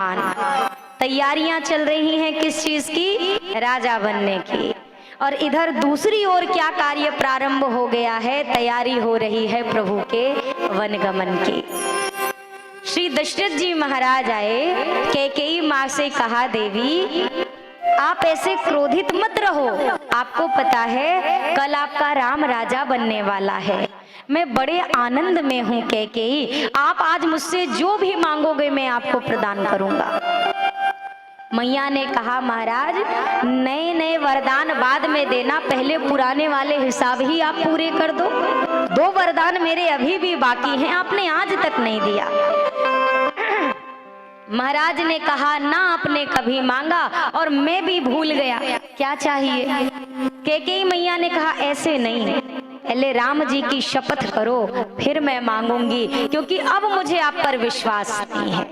तैयारियां चल रही हैं किस चीज की? राजा बनने की। और इधर दूसरी ओर क्या कार्य प्रारंभ हो गया है? तैयारी हो रही है प्रभु के वनगमन की। श्री दशरथ जी महाराज आए, कैकेयी माँ से कहा, देवी आप ऐसे क्रोधित मत रहो, आपको पता है कल आपका राम राजा बनने वाला है। मैं बड़े आनंद में हूँ कैकेयी, आप आज मुझसे जो भी मांगोगे मैं आपको प्रदान करूंगा। मैया ने कहा, महाराज नए नए वरदान बाद में देना, पहले पुराने वाले हिसाब ही आप पूरे कर दो। 2 वरदान मेरे अभी भी बाकी हैं, आपने आज तक नहीं दिया। महाराज ने कहा, ना आपने कभी मांगा और मैं भी भूल गया, क्या चाहिए? कैकेयी मैया ने कहा, ऐसे नहीं, पहले राम जी की शपथ करो फिर मैं मांगूंगी, क्योंकि अब मुझे आप पर विश्वास नहीं है।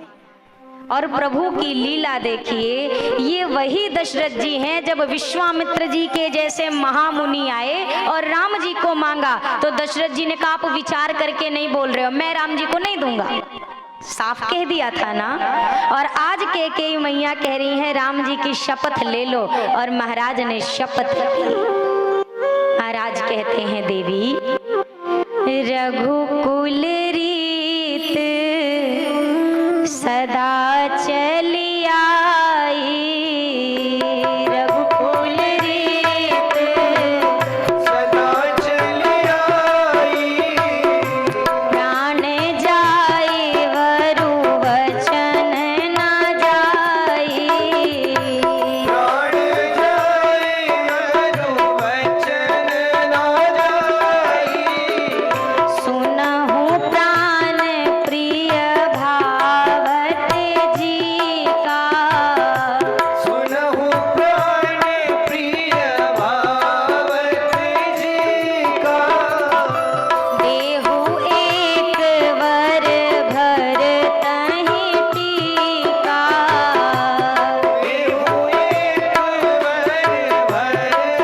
और प्रभु की लीला देखिए, ये वही दशरथ जी हैं जब विश्वामित्र जी के जैसे महामुनि आए और राम जी को मांगा तो दशरथ जी ने कहा, आप विचार करके नहीं बोल रहे हो, मैं राम जी को नहीं दूंगा, साफ कह दिया था ना। और आज कैकेयी मैया कह रही है, राम जी की शपथ ले लो, और महाराज ने शपथ ली। महाराज कहते हैं, देवी रघुकुल रीत सदा चली आई, रघुकुल रीत सदा चली आई, प्राण जाए वरु वचन न जाई, प्राण जाए वरु वचन न जाई, सुनहु प्राण प्रिय भावत जी का, सुनहु प्राण प्रिय भावत जी का, देहु एक वर भर तहि टीका, देहु एक वर भर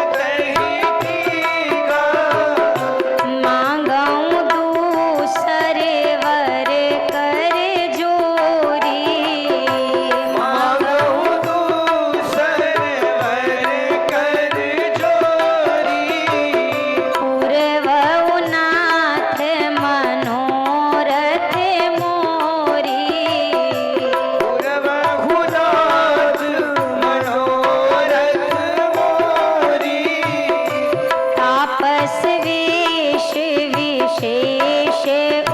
तहि टीका, मांगऊं दूसर वर कर जोरी, मांगहु दूसर वर कर जोरी, पूरवउ नाथ मनोरथ मोरी, पुरवहु नाथ मनोरथ मोरी, तापस वेश विशेष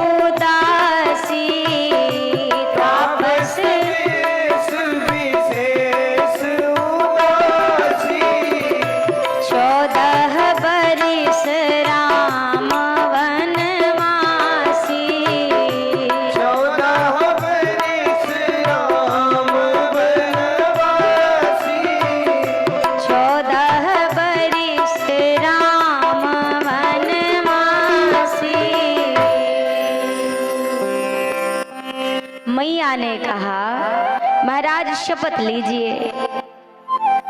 उदासी, तापस विशेष विशेष उदासी, 14 बरिस राम वनवासी, 14 बरिस राम वनवासी, 14 बरिस राम वनवासी। मैया ने कहा, महाराज शपथ लीजिए।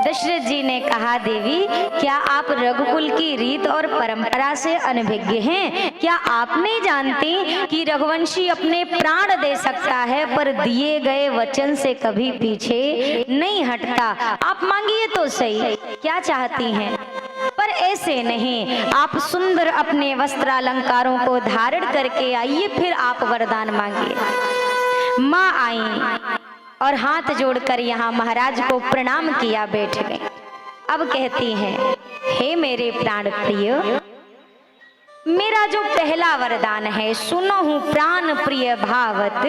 दशरथ जी ने कहा, देवी क्या आप रघुकुल की रीत और परंपरा से अनभिज्ञ हैं? क्या आप नहीं जानती कि रघुवंशी अपने प्राण दे सकता है पर दिए गए वचन से कभी पीछे नहीं हटता? आप मांगिए तो सही, क्या चाहती हैं? पर ऐसे नहीं, आप सुंदर अपने वस्त्रालंकारों को धारण करके आइए, फिर आप वरदान मांगिए। माँ आई और हाथ जोड़कर यहाँ महाराज को प्रणाम किया, बैठ गए। अब कहती हैं, हे मेरे प्राण प्रिय, मेरा जो पहला वरदान है, सुनो हूँ प्राण प्रिय भावत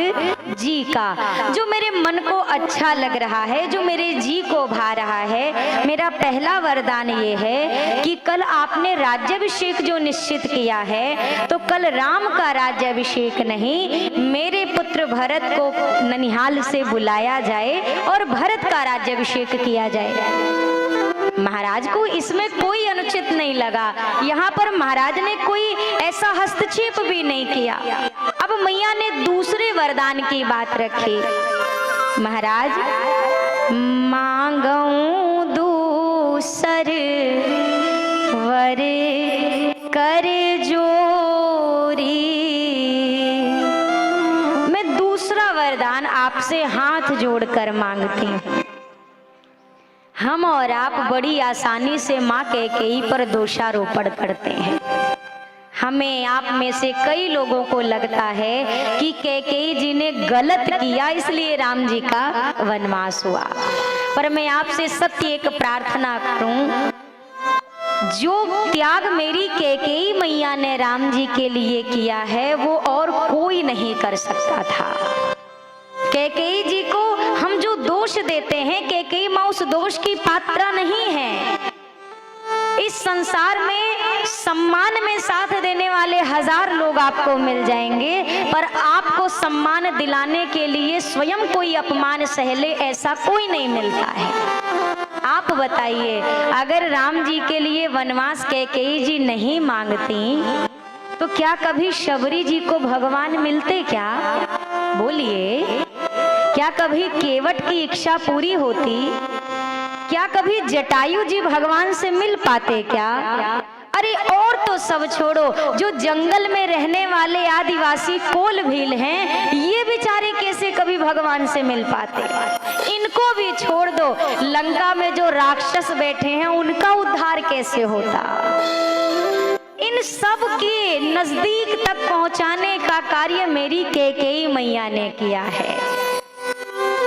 जी का, जो मेरे मन को अच्छा लग रहा है, जो मेरे जी को भा रहा है। मेरा पहला वरदान ये है कि कल आपने राज्याभिषेक जो निश्चित किया है, तो कल राम का राज्याभिषेक नहीं, मेरे पुत्र भरत को ननिहाल से बुलाया जाए और भरत का राज्याभिषेक किया जाए। महाराज को इसमें कोई अनुचित नहीं लगा, यहाँ पर महाराज ने कोई ऐसा हस्तक्षेप भी नहीं किया। अब मैया ने दूसरे वरदान की बात रखी। महाराज मांगऊं दूसर वर कर जोरी, मैं दूसरा वरदान आपसे हाथ जोड़कर वर मांगती हूँ। हम और आप बड़ी आसानी से माँ कैकेयी पर दोषारोपण करते हैं। हमें आप में से कई लोगों को लगता है कि कैकेयी जी ने गलत किया इसलिए राम जी का वनवास हुआ। पर मैं आपसे सत्य एक प्रार्थना करूं, जो त्याग मेरी कैकेयी मैया ने राम जी के लिए किया है वो और कोई नहीं कर सकता था। कैकेयी जी को हम जो दोष देते हैं, कैकेयी माँ उस दोष की पात्रा नहीं है। इस संसार में सम्मान में साथ देने वाले 1000 लोग आपको मिल जाएंगे, पर आपको सम्मान दिलाने के लिए स्वयं कोई अपमान सह ले ऐसा कोई नहीं मिलता है। आप बताइए, अगर राम जी के लिए वनवास कैकेयी जी नहीं मांगती तो क्या कभी शबरी जी को भगवान मिलते? क्या बोलिए, क्या कभी केवट की इच्छा पूरी होती? क्या कभी जटायु जी भगवान से मिल पाते? क्या अरे और तो सब छोड़ो, जो जंगल में रहने वाले आदिवासी कोल भील हैं, ये बेचारे कैसे कभी भगवान से मिल पाते? इनको भी छोड़ दो, लंका में जो राक्षस बैठे हैं उनका उद्धार कैसे होता? इन सब के नजदीक तक पहुंचाने का कार्य मेरी कैकेयी मैया ने किया है।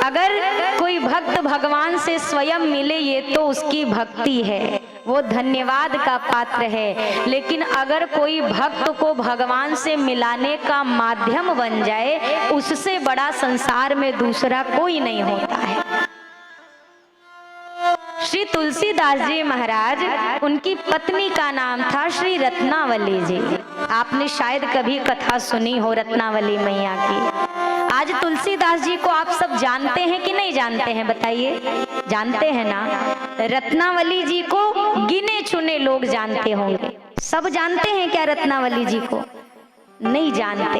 अगर कोई भक्त भगवान से स्वयं मिले ये तो उसकी भक्ति है, वो धन्यवाद का पात्र है। लेकिन अगर कोई भक्त को भगवान से मिलाने का माध्यम बन जाए, उससे बड़ा संसार में दूसरा कोई नहीं होता है। श्री तुलसीदास जी महाराज, उनकी पत्नी का नाम था श्री रत्नावली जी। आपने शायद कभी कथा सुनी हो रत्नावली मैया की। आज तुलसीदास जी को आप सब जानते हैं कि नहीं जानते हैं? बताइए, जानते हैं ना? रत्नावली जी को गिने चुने लोग जानते होंगे। सब जानते हैं क्या रत्नावली जी को? नहीं जानते।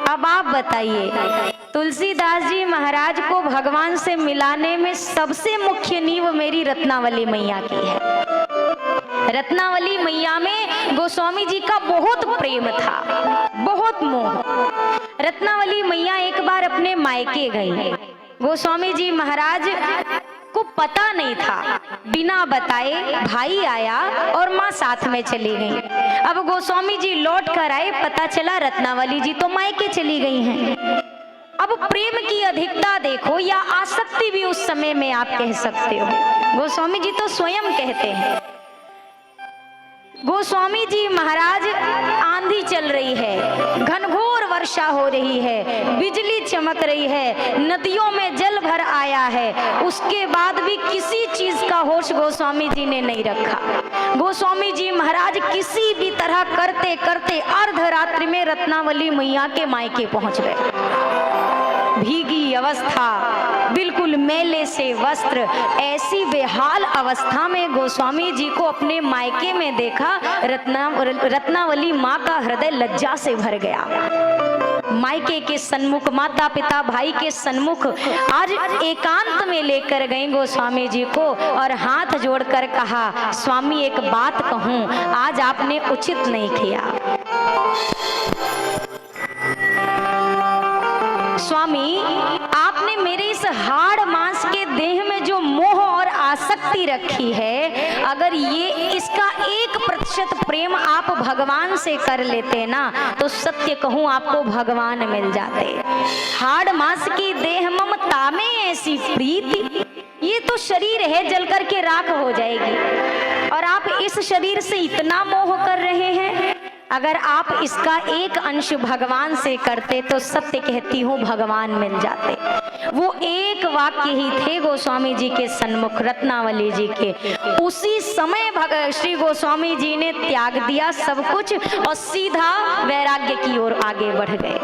अब आप बताइए, तुलसीदास जी महाराज को भगवान से मिलाने में सबसे मुख्य नींव मेरी रत्नावली मैया की है। रत्नावली मैया में गोस्वामी जी का बहुत प्रेम था, बहुत मोह। रत्नावली मैया एक बार अपने मायके गई। गोस्वामी जी महाराज को पता नहीं था, बिना बताए भाई आया और माँ साथ में चली गई। अब गोस्वामी जी लौट कर आए, पता चला रत्नावली जी तो मायके चली गई हैं। अब प्रेम की अधिकता देखो, या आसक्ति भी उस समय में आप कह सकते हो। गोस्वामी जी तो स्वयं कहते हैं, गोस्वामी जी महाराज, आंधी चल रही है, घनघोर वर्षा हो रही है, बिजली चमक रही है, नदियों में जल भर आया है, उसके बाद भी किसी चीज का होश गोस्वामी जी ने नहीं रखा। गोस्वामी जी महाराज किसी भी तरह करते करते अर्धरात्रि में रत्नावली मैया के मायके पहुंच गए। भीगी अवस्था, बिल्कुल मेले से वस्त्र, ऐसी बेहाल अवस्था में गोस्वामी जी को अपने मायके में देखा। रत्नावली माँ का हृदय लज्जा से भर गया। मायके के सन्मुख, माता पिता भाई के सन्मुख आज एकांत में लेकर गए गोस्वामी जी को और हाथ जोड़कर कहा, स्वामी एक बात कहूँ, आज आपने उचित नहीं किया। स्वामी, आपने मेरे इस हाड़ मांस के देह में जो मोह और आसक्ति रखी है, अगर ये इसका 1% प्रेम आप भगवान से कर लेते ना, तो सत्य कहूँ आपको भगवान मिल जाते। हाड़ मांस की देह ममता में ऐसी प्रीति, ये तो शरीर है, जल कर के राख हो जाएगी, और आप इस शरीर से इतना मोह कर रहे हैं। अगर आप इसका 1 अंश भगवान से करते तो सत्य कहती हूँ भगवान मिल जाते। वो एक वाक्य ही थे गोस्वामी जी के सन्मुख रत्नावली जी के। उसी समय श्री गोस्वामी जी ने त्याग दिया सब कुछ और सीधा वैराग्य की ओर आगे बढ़ गए।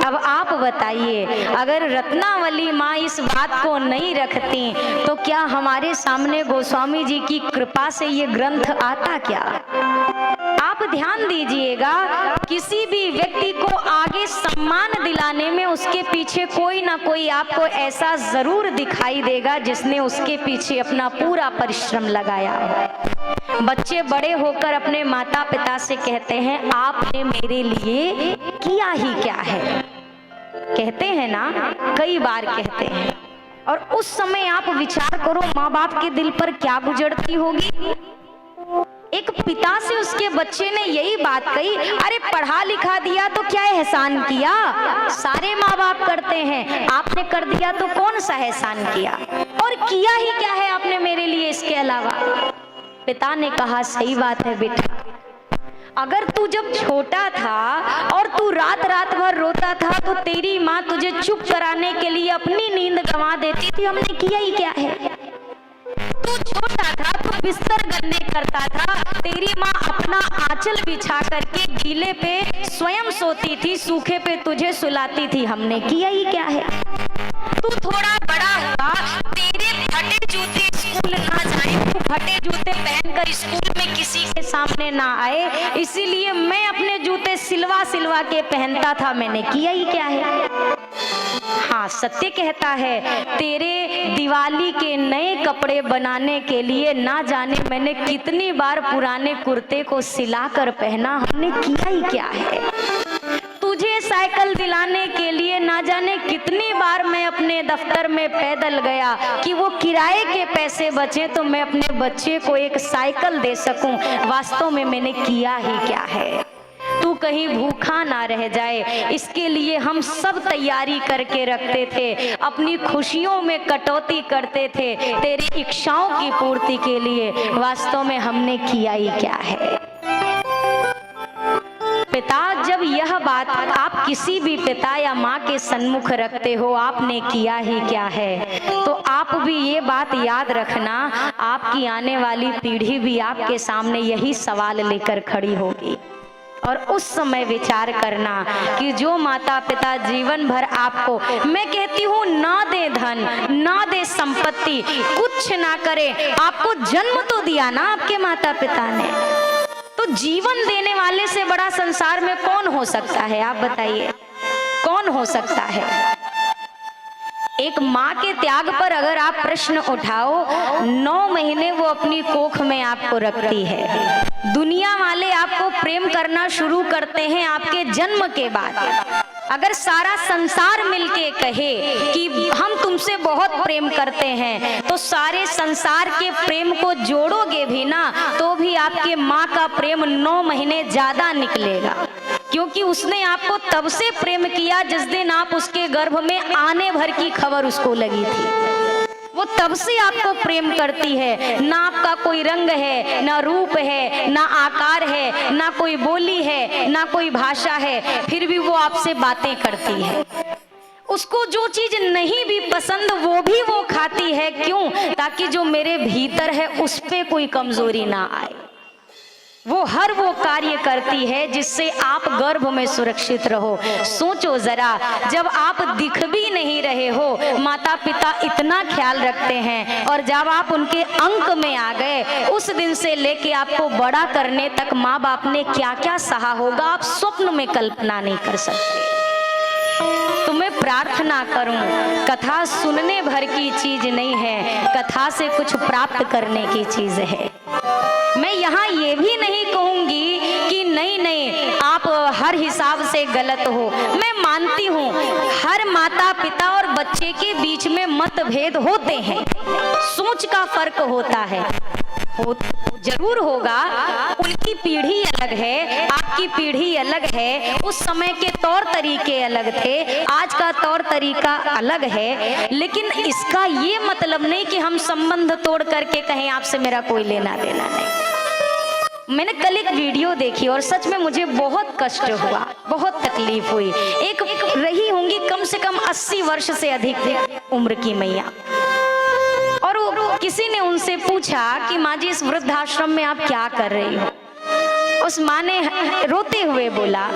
अब आप बताइए, अगर रत्नावली माँ इस बात को नहीं रखती तो क्या हमारे सामने गोस्वामी जी की कृपा से ये ग्रंथ आता क्या? आप ध्यान दीजिएगा, किसी भी व्यक्ति को आगे सम्मान दिलाने में उसके पीछे कोई ना कोई आपको ऐसा जरूर दिखाई देगा जिसने उसके पीछे अपना पूरा परिश्रम लगाया है। बच्चे बड़े होकर अपने माता पिता से कहते हैं, आपने मेरे लिए किया ही क्या है? कहते हैं ना, कई बार कहते हैं। और उस समय आप विचार करो माँ बाप के दिल पर क्या गुजरती होगी। एक पिता से उसके बच्चे ने यही बात कही, अरे पढ़ा लिखा दिया तो क्या एहसान किया, सारे माँ बाप करते हैं, आपने कर दिया तो कौन सा एहसान किया, और किया ही क्या है आपने मेरे लिए इसके अलावा। पिता ने कहा सही बात है बेटा, अगर तू जब छोटा था और तू रात रात भर रोता था तो तेरी माँ तुझे चुप कराने के लिए अपनी नींद गंवा देती थी, हमने किया ही क्या है। तू छोटा था, तू बिस्तर गंदे करता था, तेरी माँ अपना आंचल बिछा करके गीले पे स्वयं सोती थी, सूखे पे तुझे सुलाती थी, हमने किया ही क्या है। तू थोड़ा बड़ा हुआ, तेरे फटे जूते स्कूल ना जाए, तू फटे जूते पहनकर स्कूल में किसी के सामने ना आए, इसीलिए मैं अपने जूते सिलवा सिलवा के पहनता था, मैंने किया ही क्या है। हाँ सत्य कहता है, तेरे दिवाली के नए कपड़े बनाने के लिए ना जाने मैंने कितनी बार पुराने कुर्ते को सिलाकर पहना, हमने किया ही क्या है। तुझे साइकिल दिलाने के लिए ना जाने कितनी बार मैं अपने दफ्तर में पैदल गया कि वो किराए के पैसे बचे तो मैं अपने बच्चे को एक साइकिल दे सकूं, वास्तव में मैंने किया ही क्या है। तू कहीं भूखा ना रह जाए, इसके लिए हम सब तैयारी करके रखते थे, अपनी खुशियों में कटौती करते थे तेरी इच्छाओं की पूर्ति के लिए, वास्तव में हमने किया ही क्या है। पिता, जब यह बात आप किसी भी पिता या माँ के सन्मुख रखते हो, आपने किया ही क्या है, तो आप भी ये बात याद रखना, आपकी आने वाली पीढ़ी भी आपके सामने यही सवाल लेकर खड़ी होगी। और उस समय विचार करना कि जो माता पिता जीवन भर आपको, मैं कहती हूँ, ना दे धन, ना दे संपत्ति, कुछ ना करे, आपको जन्म तो दिया ना आपके माता पिता ने, तो जीवन देने वाले से बड़ा संसार में कौन हो सकता है, आप बताइए कौन हो सकता है। एक माँ के त्याग पर अगर आप प्रश्न उठाओ, 9 महीने वो अपनी कोख में आपको रखती है। दुनिया वाले आपको प्रेम करना शुरू करते हैं आपके जन्म के बाद। अगर सारा संसार मिलके कहे कि हम तुमसे बहुत प्रेम करते हैं, तो सारे संसार के प्रेम को जोड़ोगे भी ना तो भी आपके माँ का प्रेम 9 महीने ज्यादा निकलेगा, क्योंकि उसने आपको तब से प्रेम किया जिस दिन आप उसके गर्भ में आने भर की खबर उसको लगी थी। वो तब से आपको प्रेम करती है, ना आपका कोई रंग है, ना रूप है, ना आकार है, ना कोई बोली है, ना कोई भाषा है, फिर भी वो आपसे बातें करती है। उसको जो चीज नहीं भी पसंद वो भी वो खाती है, क्यों? ताकि जो मेरे भीतर है उस पे कोई कमजोरी ना आए। वो हर वो कार्य करती है जिससे आप गर्भ में सुरक्षित रहो। सोचो जरा, जब आप दिख भी नहीं रहे हो, माता पिता इतना ख्याल रखते हैं, और जब आप उनके अंक में आ गए, उस दिन से लेके आपको बड़ा करने तक माँ बाप ने क्या क्या सहा होगा, आप स्वप्न में कल्पना नहीं कर सकते। तो मैं प्रार्थना करूं, कथा सुनने भर की चीज नहीं है, कथा से कुछ प्राप्त करने की चीज है। मैं यहाँ ये भी नहीं कहूंगी कि नहीं आप हर हिसाब से गलत हो। मैं मानती हूँ हर माता पिता और बच्चे के बीच में मतभेद होते हैं, सोच का फर्क होता है, जरूर होगा। उनकी पीढ़ी अलग है, आपकी पीढ़ी अलग है, उस समय के तौर तरीके अलग थे, आज का तौर तरीका अलग है, लेकिन इसका ये मतलब नहीं कि हम संबंध तोड़ करके कहें आपसे मेरा कोई लेना देना नहीं। मैंने कल एक वीडियो देखी और सच में मुझे बहुत कष्ट हुआ, बहुत तकलीफ हुई। एक रही होंगी कम से कम 80 वर्ष से अधिक उम्र की मैया, और किसी ने उनसे पूछा कि माँ जी इस वृद्धाश्रम में आप क्या कर रही हो। उस माँ ने रोते हुए बोला,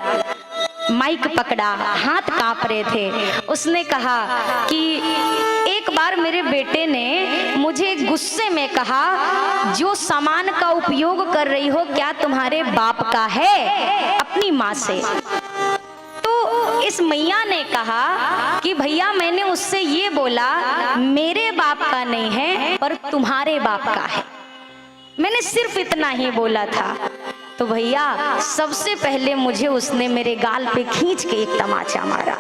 माइक पकड़ा, हाथ कांप रहे थे, उसने कहा कि एक बार मेरे बेटे ने मुझे गुस्से में कहा, जो सामान का उपयोग कर रही हो क्या तुम्हारे बाप का है, अपनी माँ से। तो इस मैया ने कहा कि भैया मैंने उससे ये बोला मेरे बाप का नहीं है पर तुम्हारे बाप का है, मैंने सिर्फ इतना ही बोला था। तो भैया सबसे पहले मुझे उसने मेरे गाल पे खींच के एक तमाचा मारा,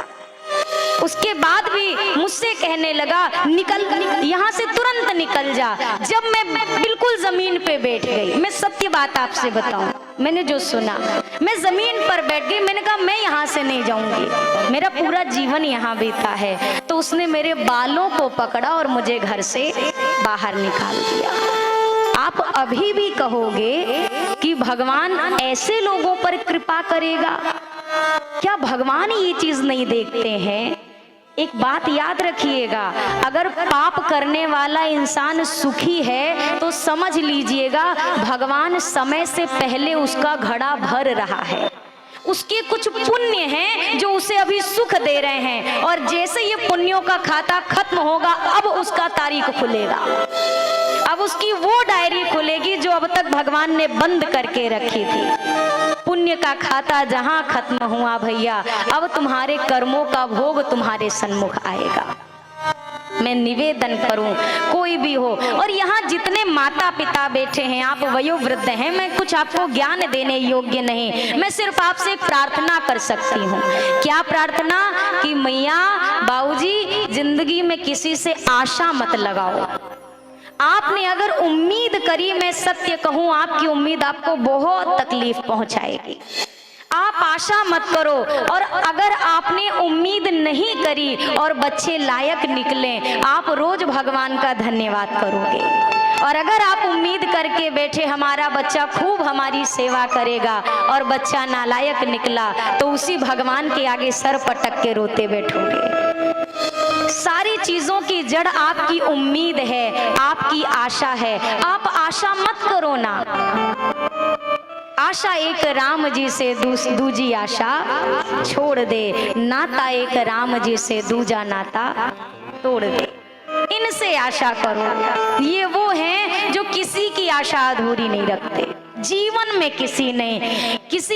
उसके बाद भी मुझसे कहने लगा निकल यहाँ से तुरंत निकल जा। जब मैं बिल्कुल जमीन पे बैठ गई, मैं सत्य बात आपसे बताऊं, मैंने जो सुना, मैं जमीन पर बैठ गई, मैंने कहा मैं यहाँ से नहीं जाऊंगी, मेरा पूरा जीवन यहाँ बीता है। तो उसने मेरे बालों को पकड़ा और मुझे घर से बाहर निकाल दिया। आप अभी भी कहोगे कि भगवान ऐसे लोगों पर कृपा करेगा? क्या भगवान ये चीज नहीं देखते हैं? एक बात याद रखिएगा, अगर पाप करने वाला इंसान सुखी है तो समझ लीजिएगा भगवान समय से पहले उसका घड़ा भर रहा है। उसके कुछ पुण्य हैं जो उसे अभी सुख दे रहे हैं, और जैसे ये पुण्यों का खाता खत्म होगा अब उसका तारीख खुलेगा, अब उसकी वो डायरी खुलेगी जो अब तक भगवान ने बंद करके रखी थी। पुण्य का खाता जहां खत्म हुआ भैया, अब तुम्हारे कर्मों का भोग तुम्हारे सन्मुख आएगा। मैं निवेदन करूं, कोई भी हो, और यहाँ जितने माता पिता बैठे हैं, आप वयोवृद्ध हैं, मैं कुछ आपको ज्ञान देने योग्य नहीं, मैं सिर्फ आपसे प्रार्थना कर सकती हूँ। क्या प्रार्थना? कि मैया बाबूजी जिंदगी में किसी से आशा मत लगाओ। आपने अगर उम्मीद करी, मैं सत्य कहूं, आपकी उम्मीद आपको बहुत तकलीफ पहुंचाएगी। आप आशा मत करो, और अगर आपने उम्मीद नहीं करी और बच्चे लायक निकले, आप रोज भगवान का धन्यवाद करोगे। और अगर आप उम्मीद करके बैठे हमारा बच्चा खूब हमारी सेवा करेगा और बच्चा नालायक निकला, तो उसी भगवान के आगे सर पटक के रोते बैठोगे। सारी चीजों की जड़ आपकी उम्मीद है, आपकी आशा है। आप आशा मत करो ना। आशा एक राम जी से दूजी आशा छोड़ दे, नाता एक राम जी से दूजा नाता तोड़ दे। इनसे आशा करो। ये वो हैं जो किसी की आशा अधूरी नहीं रखते। जीवन में किसी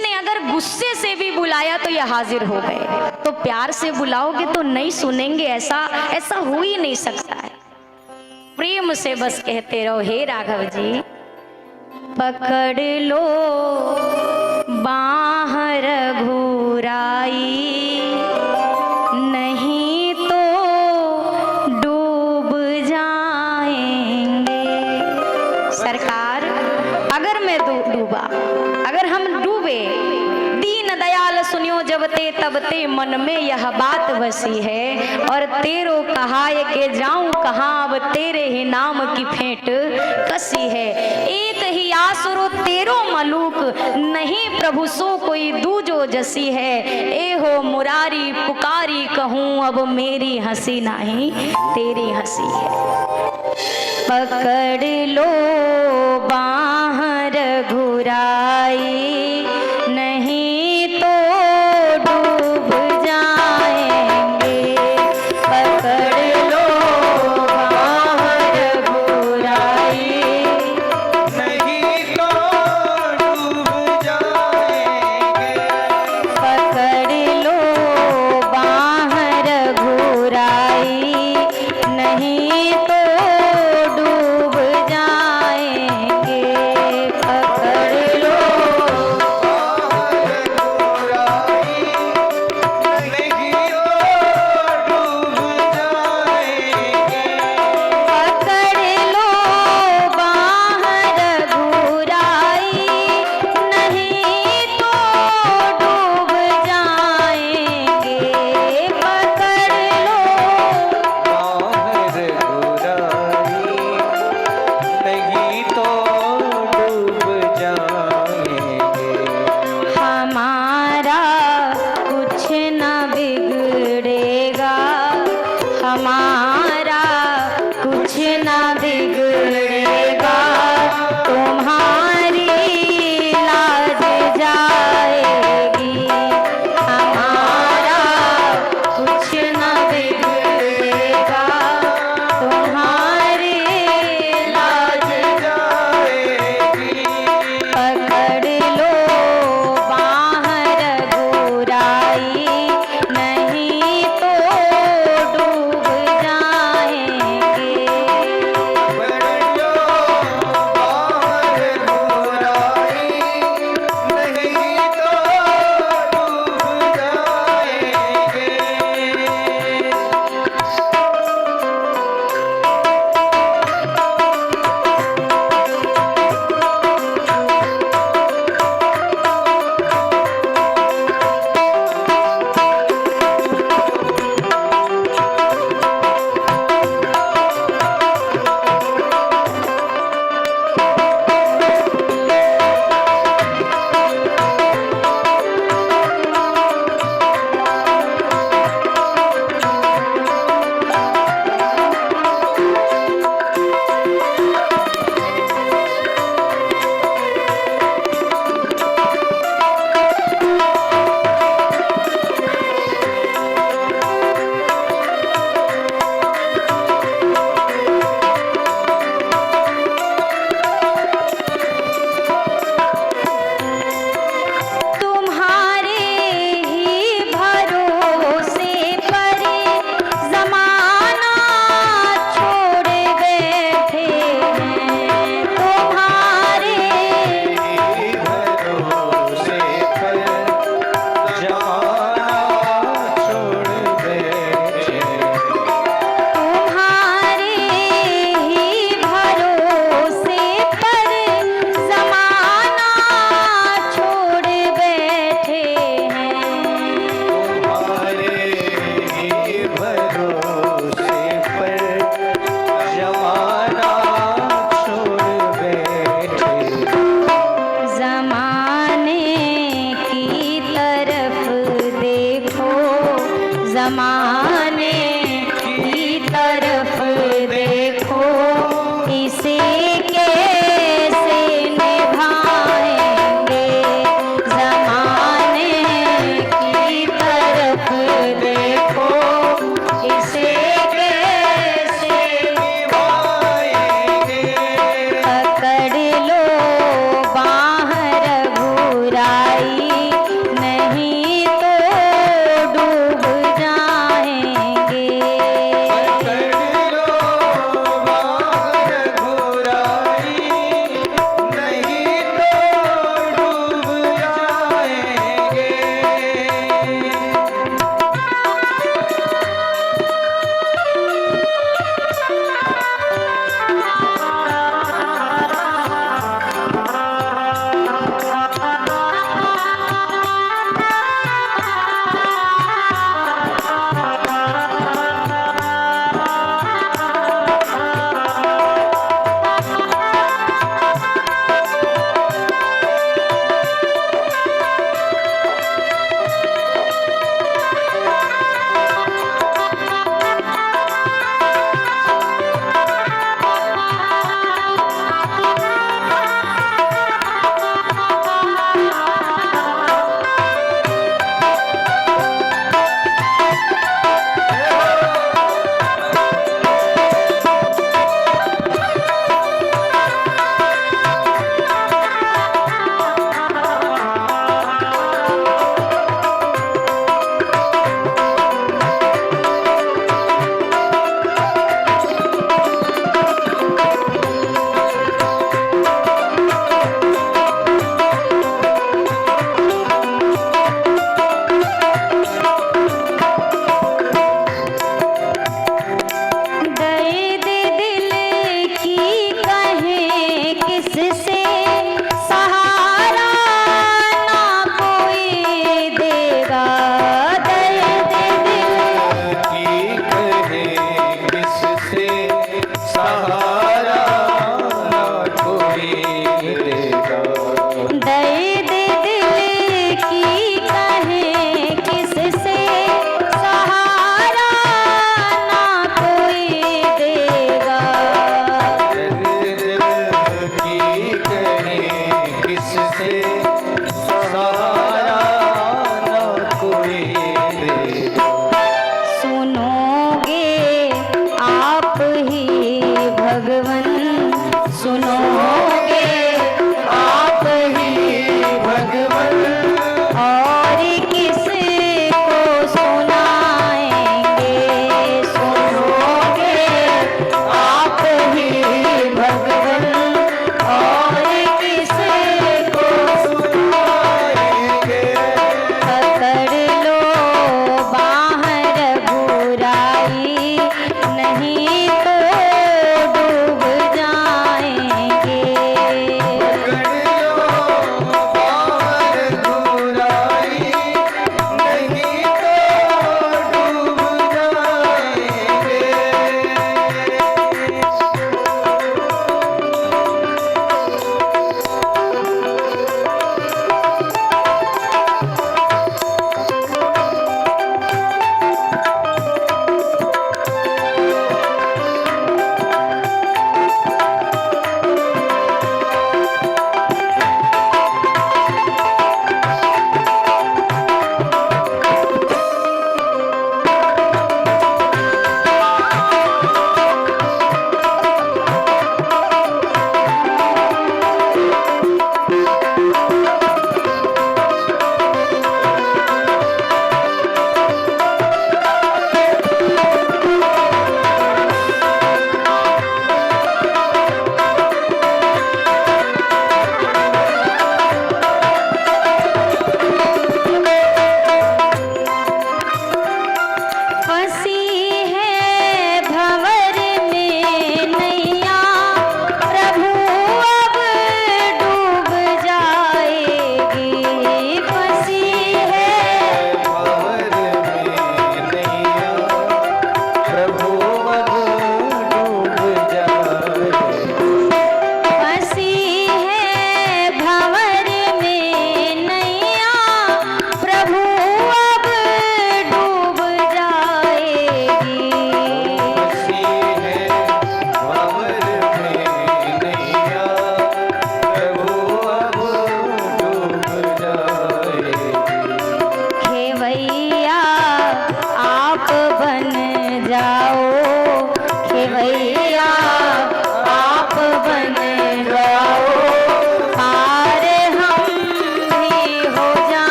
ने अगर गुस्से से भी बुलाया तो ये हाजिर हो गए, तो प्यार से बुलाओगे तो नहीं सुनेंगे, ऐसा हो ही नहीं सकता है। प्रेम से बस कहते रहो, हे राघव जी पकड़ लो बाँह रघुराई, नहीं तो डूब जाएंगे। सरकार, अगर मैं डूबा, अगर हम डूबे, दीन दयाल सुनियो जब ते तब ते, मन में यह बात बसी है, और तेरो कहाए के जाऊं कहाँ, अब तेरे ही नाम की फेंट कसी है। एक ही आसुरो तेरो मलूक, नहीं प्रभु सो कोई दूजो जसी है। ए हो मुरारी पुकारी कहूँ, अब मेरी हंसी नहीं तेरी हंसी है। पकड़ लो बाँह रघुराई, नहीं तो डूब जाएंगे। पकड़ लो बाँह रघुराई, नहीं तो डूब जाएंगे। पकड़ लो बाँह रघुराई, नहीं तो डूब जाएंगे।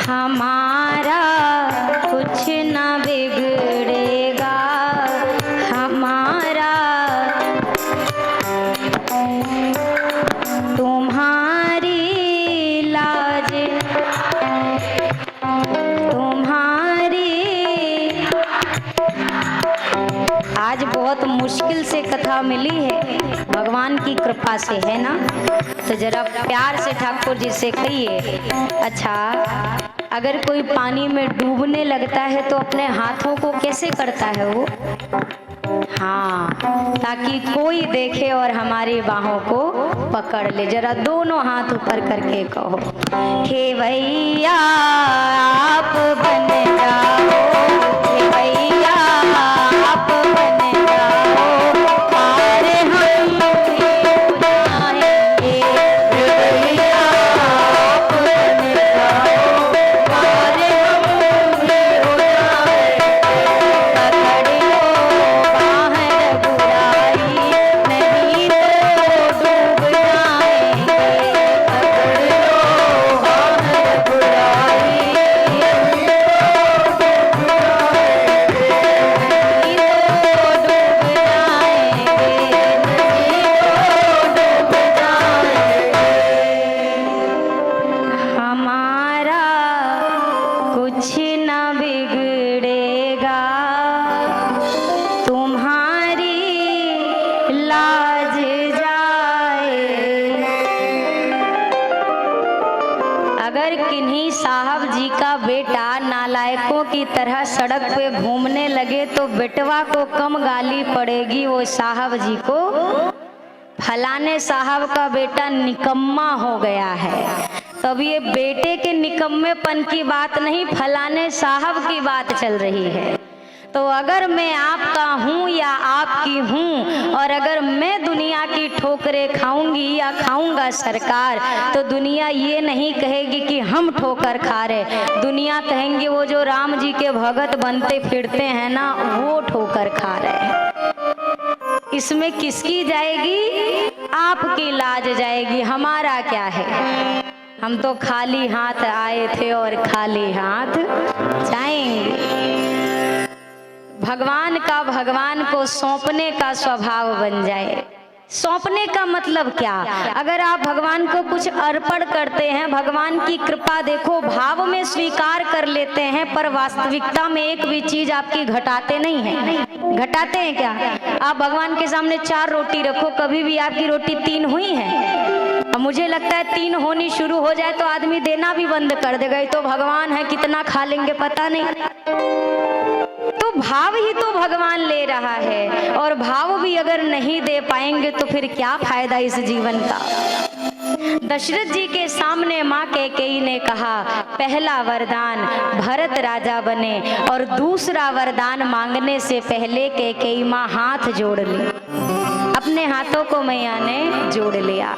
हमारा कुछ न बिगड़ेगा, हमारा तुम्हारी लाज, तुम्हारी। आज बहुत मुश्किल से कथा मिली है, भगवान की कृपा से, है ना? तो जरा प्यार से ठाकुर जी से कहिए, अच्छा अगर कोई पानी में डूबने लगता है तो अपने हाथों को कैसे करता है वो? हाँ, ताकि कोई देखे और हमारी बाहों को पकड़ ले। जरा दोनों हाथ ऊपर करके कहो, हे भैया आप बन जाओ, हे भैया आप बन जाओ, पार हम भी हो जाएंगे। हे भैया आप बन जाओ, पार हम भी हो जाएंगे। पकड़ लो बाहर बुराई, नहीं तो डूब जाएंगे। पकड़ लो बाहर बुराई, नहीं तो डूब जाएंगे। हमारा कुछ न बिगड़ेगा, तुम्हारी लाज जाए। अगर किन्हीं साहब जी का बेटा नालायकों की तरह सड़क पे घूमने लगे तो बेटवा को कम गाली पड़ेगी वो साहब जी को, फलाने साहब का बेटा निकम्मा हो गया है। तब ये बेटे के निकम्मेपन की बात नहीं, फलाने साहब की बात चल रही है। तो अगर मैं आपका हूँ या आपकी हूँ, और अगर मैं दुनिया की ठोकरें खाऊंगी या खाऊंगा सरकार, तो दुनिया ये नहीं कहेगी कि हम ठोकर खा रहे, दुनिया कहेंगे वो जो राम जी के भगत बनते फिरते हैं ना, वो ठोकर खा रहे हैं। इसमें किसकी जाएगी? आपकी लाज जाएगी, हमारा क्या है? हम तो खाली हाथ आए थे और खाली हाथ जाएंगे। भगवान को सौंपने का स्वभाव बन जाए। सौंपने का मतलब क्या? अगर आप भगवान को कुछ अर्पण करते हैं, भगवान की कृपा देखो भाव में स्वीकार कर लेते हैं, पर वास्तविकता में एक भी चीज आपकी घटाते नहीं हैं। घटाते हैं क्या? आप भगवान के सामने 4 रोटी रखो, कभी भी आपकी रोटी 3 हुई है? मुझे लगता है 3 होनी शुरू हो जाए तो आदमी देना भी बंद कर देगा। ये तो भगवान है, कितना खा लेंगे पता नहीं। तो भाव ही तो भगवान ले रहा है, और भाव भी अगर नहीं दे पाएंगे तो फिर क्या फायदा इस जीवन का? दशरथ जी के सामने माँ कैकेयी ने कहा, पहला वरदान भरत राजा बने, और दूसरा वरदान मांगने से पहले कैकेयी माँ हाथ जोड़ ली। अपने हाथों को मैया ने जोड़ लिया।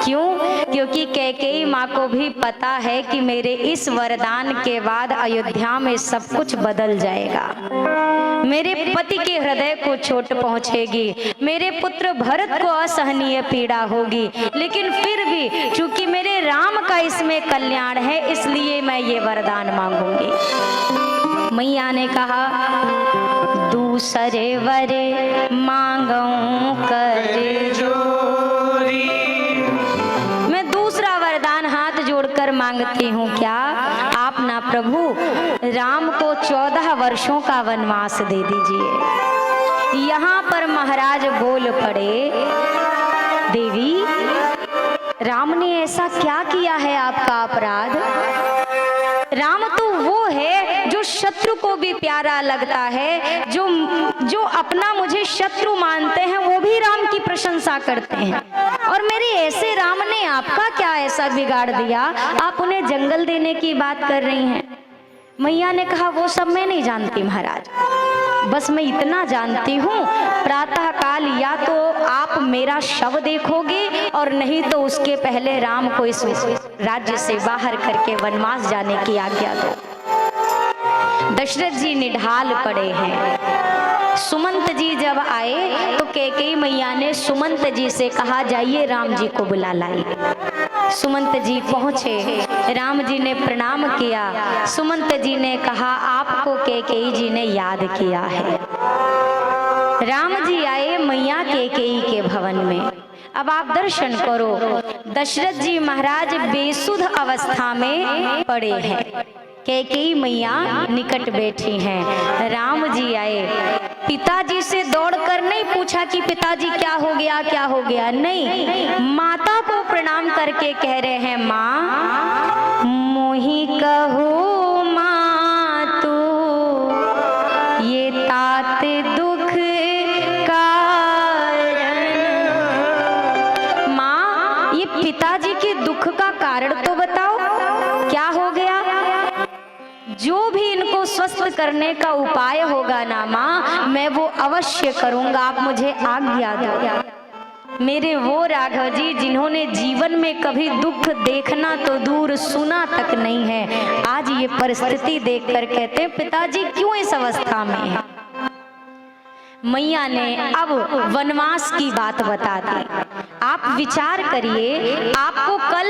क्यों? क्योंकि कैकेयी माँ को भी पता है कि मेरे इस वरदान के बाद अयोध्या में सब कुछ बदल जाएगा, मेरे पति के हृदय को चोट पहुंचेगी, मेरे पुत्र भरत को असहनीय पीड़ा होगी, लेकिन फिर भी चूंकि मेरे राम का इसमें कल्याण है, इसलिए मैं ये वरदान मांगूंगी। मैया ने कहा, दूसरे वरे मांगूं कर जोरी। मैं दूसरा वरदान हाथ जोड़कर मांगती हूँ। क्या? आप ना प्रभु राम को 14 वर्षों का वनवास दे दीजिए। यहाँ पर महाराज बोल पड़े, देवी राम ने ऐसा क्या किया है आपका अपराध? राम तो वो है जो शत्रु को भी प्यारा लगता है, जो अपना मुझे शत्रु मानते हैं वो भी राम की प्रशंसा करते हैं। और मेरे ऐसे राम ने आपका क्या ऐसा बिगाड़ दिया? आप उन्हें जंगल देने की बात कर रही हैं। मैया ने कहा, वो सब मैं नहीं जानती महाराज, बस मैं इतना जानती हूँ, प्रातः काल या तो आप मेरा शव देखोगे, और नहीं तो उसके पहले राम को इस राज्य से बाहर करके वनवास जाने की आज्ञा दो। दशरथ जी निढाल पड़े हैं। सुमंत जी जब आए तो कैकेयी मैया ने सुमंत जी से कहा, जाइए राम जी को बुला लाइए। सुमंत जी पहुंचे, राम जी ने प्रणाम किया। सुमंत जी ने कहा आपको कैकेयी जी ने याद किया है। राम जी आए मैया कैकेयी के भवन में। अब आप दर्शन करो, दशरथ जी महाराज बेसुध अवस्था में पड़े हैं, कैकेयी मैया निकट बैठी हैं। राम जी आए, पिताजी से दौड़कर नहीं पूछा कि पिताजी क्या हो गया, क्या हो गया, नहीं, माता को प्रणाम करके कह रहे हैं माँ मोहि कहो माँ तू ये तात दुख कारण। माँ ये पिताजी के दुख का कारण तो बताओ, क्या हो गया? जो भी इनको स्वस्थ करने का उपाय होगा ना माँ, मैं वो अवश्य करूंगा, आप मुझे आज्ञा दो। मेरे वो राघव जी जिन्होंने जीवन में कभी दुख देखना तो दूर सुना तक नहीं है, आज ये परिस्थिति देखकर कहते हैं पिताजी क्यों इस अवस्था में है। मैया ने अब वनवास की बात बता दी। आप विचार करिए, आपको कल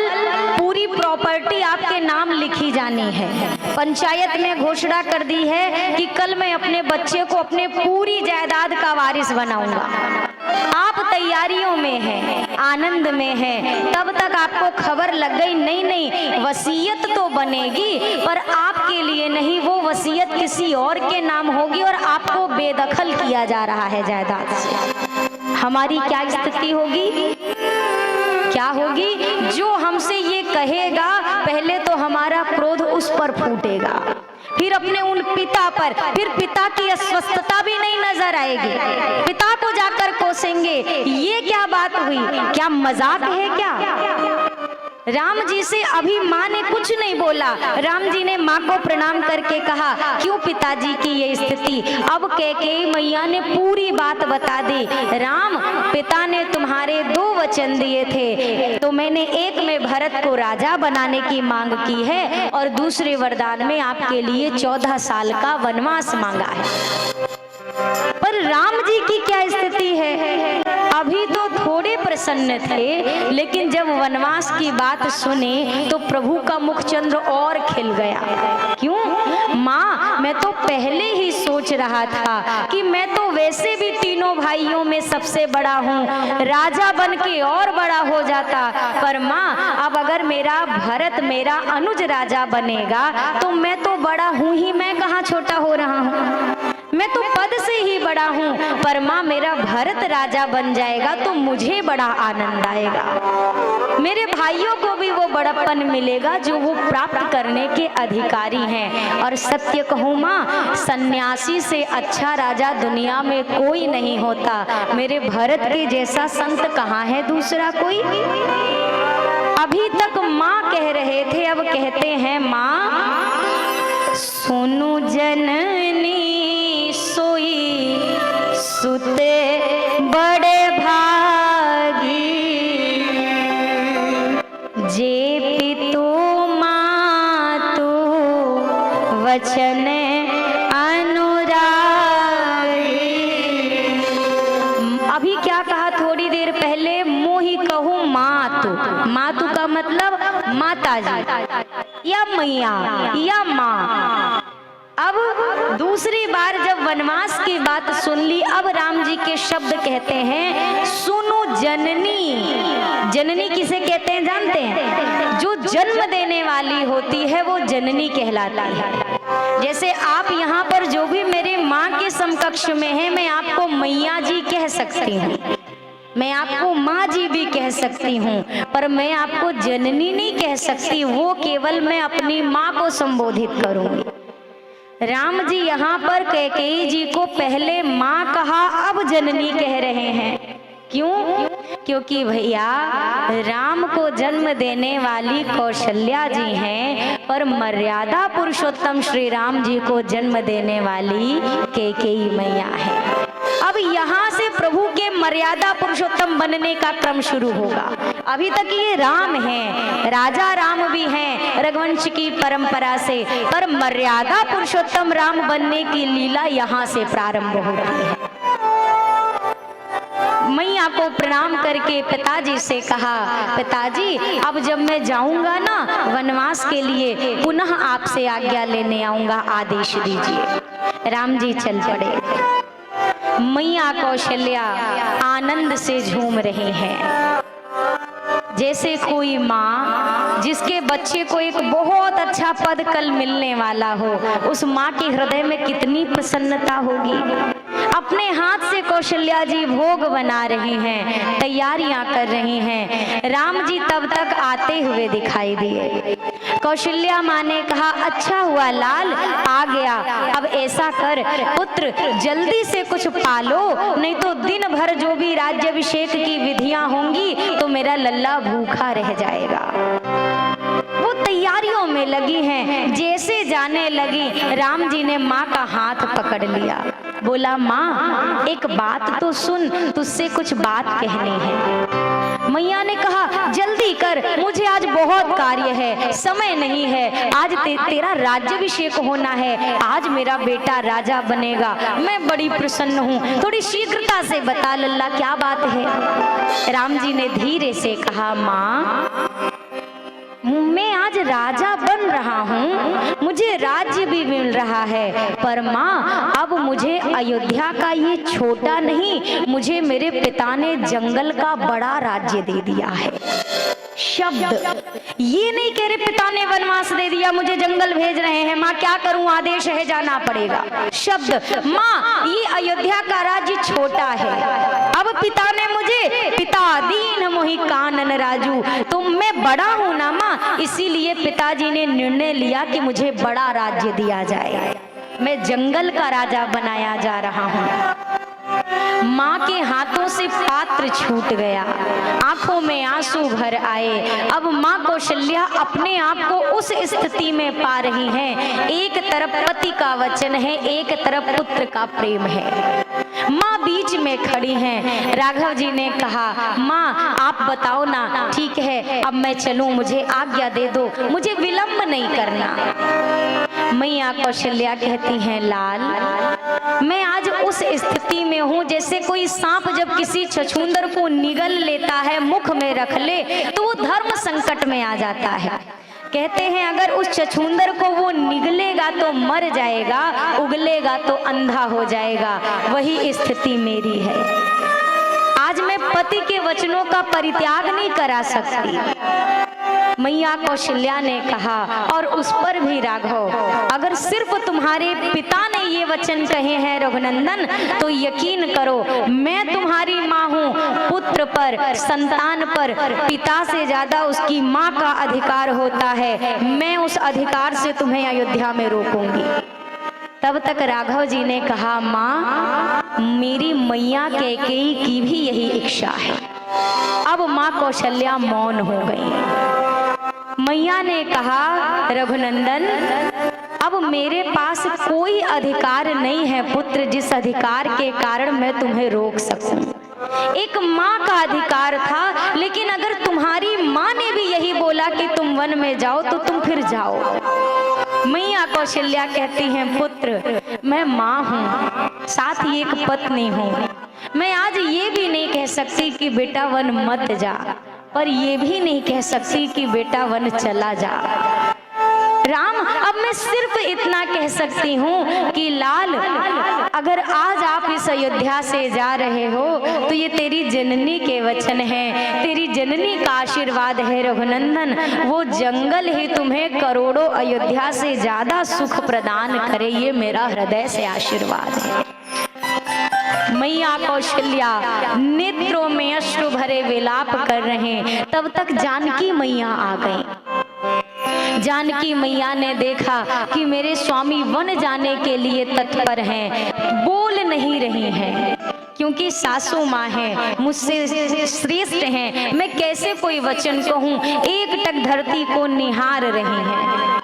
पूरी प्रॉपर्टी आपके नाम लिखी जानी है। पंचायत में घोषणा कर दी है कि कल मैं अपने बच्चे को अपने पूरी जायदाद का वारिस बनाऊंगा। आप तैयारियों में हैं, आनंद में हैं, तब तक आपको खबर लग गई नहीं वसीयत तो बनेगी पर आपके लिए नहीं, वो वसीयत किसी और के नाम होगी और आपको बेदखल किया जा रहा है जायदाद से। हमारी क्या स्थिति होगी, क्या होगी? जो हमसे ये कहेगा पहले तो हमारा क्रोध उस पर फूटेगा, फिर अपने उन पिता पर, फिर पिता की अस्वस्थता भी नहीं नजर आएगी, पिता को जाकर कोसेंगे ये क्या बात हुई, क्या मजाक है क्या? राम जी से अभी माँ ने कुछ नहीं बोला। राम जी ने माँ को प्रणाम करके कहा क्यों पिताजी की ये स्थिति? अब कैकेयी मैया ने पूरी बात बता दी। राम, पिता ने तुम्हारे 2 वचन दिए थे, तो मैंने एक में भरत को राजा बनाने की मांग की है और दूसरे वरदान में आपके लिए 14 साल का वनवास मांगा है। पर राम जी की क्या स्थिति है? अभी तो थोड़े प्रसन्न थे, लेकिन जब वनवास की बात सुने तो प्रभु का मुखचंद्र और खिल गया। क्यों? माँ, मैं तो पहले ही सोच रहा था कि मैं तो वैसे भी तीनों भाइयों में सबसे बड़ा हूँ, राजा बन के और बड़ा हो जाता, पर माँ अब अगर मेरा भरत मेरा अनुज राजा बनेगा तो मैं तो बड़ा हूँ ही, मैं कहाँ छोटा हो रहा हूँ, मैं तो पद से ही बड़ा हूँ, पर माँ मेरा भरत राजा बन जाएगा तो मुझे बड़ा आनंद आएगा, मेरे भाइयों को भी वो बड़प्पन मिलेगा जो वो प्राप्त करने के अधिकारी हैं। और सत्य कहूँ माँ, सन्यासी से अच्छा राजा दुनिया में कोई नहीं होता, मेरे भरत के जैसा संत कहाँ है दूसरा कोई? अभी तक माँ कह रहे थे, अब कहते हैं माँ सुनु जननी सोई सुते बड़े भागी, जे पितु मातु वचन अनुरागी। अभी क्या कहा थोड़ी देर पहले? मोहि कहूँ मातु। मातु का मतलब माता जी या मैया या माँ। अब दूसरी बार जब वनवास की बात सुन ली, अब राम जी के शब्द कहते हैं सुनो जननी। जननी किसे कहते हैं जानते हैं? जो जन्म देने वाली होती है वो जननी कहलाती है। जैसे आप यहाँ पर जो भी मेरे माँ के समकक्ष में है, मैं आपको मैया जी कह सकती हूँ, मैं आपको माँ जी भी कह सकती हूँ, पर मैं आपको जननी नहीं कह सकती, वो केवल मैं अपनी माँ को संबोधित करूँगी। राम जी यहाँ पर कैकेयी जी को पहले माँ कहा, अब जननी कह रहे हैं। क्यों? क्योंकि भैया राम को जन्म देने वाली कौशल्या जी हैं, पर मर्यादा पुरुषोत्तम श्री राम जी को जन्म देने वाली कैकेयी मैया है। अब यहाँ से प्रभु के मर्यादा पुरुषोत्तम बनने का क्रम शुरू होगा। अभी तक ये राम हैं, राजा राम भी हैं रघुवंश की परंपरा से, पर मर्यादा पुरुषोत्तम राम बनने की लीला यहाँ से प्रारंभ होती है। मैया को प्रणाम करके पिताजी से कहा, पिताजी अब जब मैं जाऊंगा ना वनवास के लिए पुनः आपसे आज्ञा लेने आऊंगा, आदेश दीजिए। राम जी चल पड़े। मैया कौशल्या आनंद से झूम रही हैं, जैसे कोई माँ जिसके बच्चे को एक बहुत अच्छा पद कल मिलने वाला हो, उस माँ के हृदय में कितनी प्रसन्नता होगी। अपने हाथ से कौशल्या जी भोग बना रही हैं, तैयारियां कर रही हैं। राम जी तब तक आते हुए दिखाई दिए। कौशल्या माँ ने कहा, अच्छा हुआ लाल आ गया, अब ऐसा कर पुत्र जल्दी से कुछ पालो, नहीं तो दिन भर जो भी राज्याभिषेक की विधियां होंगी तो मेरा लल्ला भूखा रह जाएगा। वो तैयारियों में लगी हैं। जैसे जाने लगी, राम जी ने माँ का हाथ पकड़ लिया, बोला माँ एक बात तो सुन, तुझसे कुछ बात कहनी है। मैया ने कहा, जल्दी कर, मुझे आज बहुत कार्य है, समय नहीं है। आज तेरा राज्याभिषेक होना है, आज मेरा बेटा राजा बनेगा, मैं बड़ी प्रसन्न हूँ, थोड़ी शीघ्रता से बता लल्ला क्या बात है। राम जी ने धीरे से कहा, माँ मैं आज राजा बन रहा हूँ, मुझे राज्य भी मिल रहा है, पर माँ अब मुझे अयोध्या का ये छोटा नहीं, मुझे मेरे पिता ने जंगल का बड़ा राज्य दे दिया है। शब्द ये नहीं कह रहे पिता ने वनवास दे दिया, मुझे जंगल भेज रहे हैं, माँ क्या करूं, आदेश है जाना पड़ेगा। शब्द माँ ये अयोध्या का राज्य छोटा है, अब पिता ने मुझे, पिता दीन मोहि कानन राजू, तो मैं बड़ा हूं ना माँ, इसीलिए पिताजी ने निर्णय लिया कि मुझे बड़ा राज्य दिया जाए, मैं जंगल का राजा बनाया जा रहा हूँ। माँ के हाथों से पात्र छूट गया, आंखों में आंसू भर आए। अब माँ कौशल्या अपने आप को उस स्थिति में पा रही हैं, एक तरफ पति का वचन है, एक तरफ पुत्र का प्रेम है। माँ बीच में खड़ी हैं। राघव जी ने कहा, माँ आप बताओ ना, ठीक है अब मैं चलूं, मुझे आज्ञा दे दो, मुझे विलंब नहीं करना। मैया कौशल्या कहती हैं, लाल मैं आज उस स्थिति में हूँ जैसे कोई सांप जब किसी छछूंदर को निगल लेता है, मुख में रख ले, तो वो धर्म संकट में आ जाता है। कहते हैं अगर उस छछूंदर को वो निगलेगा तो मर जाएगा, उगलेगा तो अंधा हो जाएगा, वही स्थिति मेरी है। आज मैं पति के वचनों का परित्याग नहीं करा सकती। मैया कौशल्या ने कहा, और उस पर भी राघव, अगर सिर्फ तुम्हारे पिता ने ये वचन कहे हैं रघुनंदन, तो यकीन करो मैं तुम्हारी माँ हूँ, पुत्र पर, संतान पर पिता से ज्यादा उसकी माँ का अधिकार होता है, मैं उस अधिकार से तुम्हें अयोध्या में रोकूंगी। तब तक राघव जी ने कहा, माँ मेरी मैया कैकेयी की भी यही इच्छा है। अब माँ कौशल्या मौन हो गई। मैया ने कहा, रघुनंदन अब मेरे पास कोई अधिकार नहीं है पुत्र, जिस अधिकार के कारण मैं तुम्हें रोक सकूं। एक माँ का अधिकार था, लेकिन अगर तुम्हारी माँ ने भी यही बोला कि तुम वन में जाओ तो तुम फिर जाओ। मैया कौशल्या कहती हैं, पुत्र मैं माँ हूँ, साथ ही एक पत्नी हूँ, मैं आज ये भी नहीं कह सकती कि बेटा वन मत जा, पर ये भी नहीं कह सकती कि बेटा वन चला जा। राम अब मैं सिर्फ इतना कह सकती हूँ कि लाल अगर आज आप इस अयोध्या से जा रहे हो तो ये तेरी जननी के वचन हैं, तेरी जननी का आशीर्वाद है रघुनंदन। वो जंगल ही तुम्हें करोड़ों अयोध्या से ज्यादा सुख प्रदान करे, ये मेरा हृदय से आशीर्वाद है। मैया कौशल्या नेत्रों में अश्रु भरे विलाप कर रहे, तब तक जानकी मैया आ गई। जानकी मैया ने देखा कि मेरे स्वामी वन जाने के लिए तत्पर हैं, बोल नहीं रही हैं, क्योंकि सासू माँ है, मुझसे श्रेष्ठ हैं, मैं कैसे कोई वचन कहूँ, एक टक धरती को निहार रही हैं।